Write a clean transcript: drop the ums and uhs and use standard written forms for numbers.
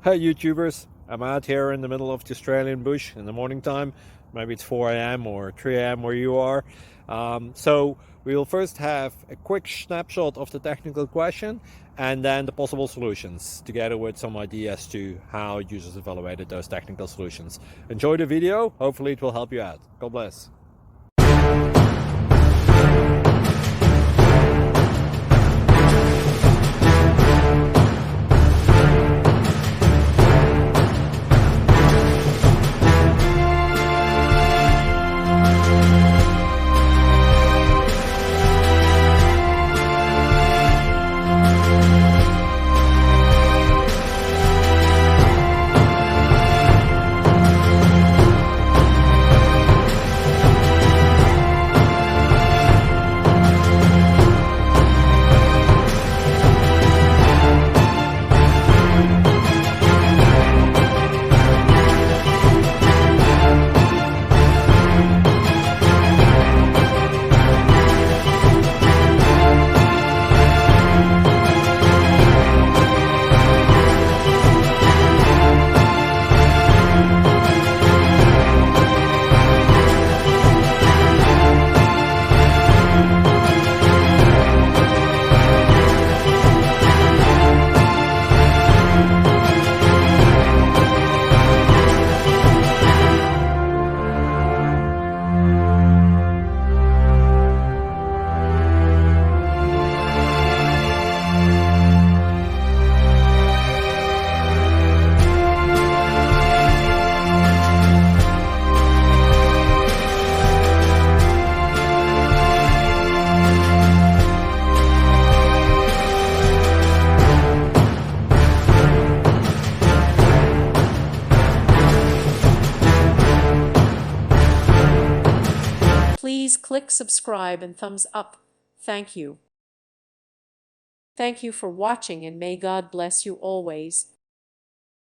Hey YouTubers, I'm out here in the middle of the Australian bush in the morning time. Maybe it's 4 a.m. or 3 a.m. where you are. So we will first have a quick snapshot of the technical question and then the possible solutions, together with some ideas to how users evaluated those technical solutions. Enjoy the video, hopefully it will help you out. God bless. Please click subscribe and thumbs up. Thank you. Thank you for watching, and may God bless you always.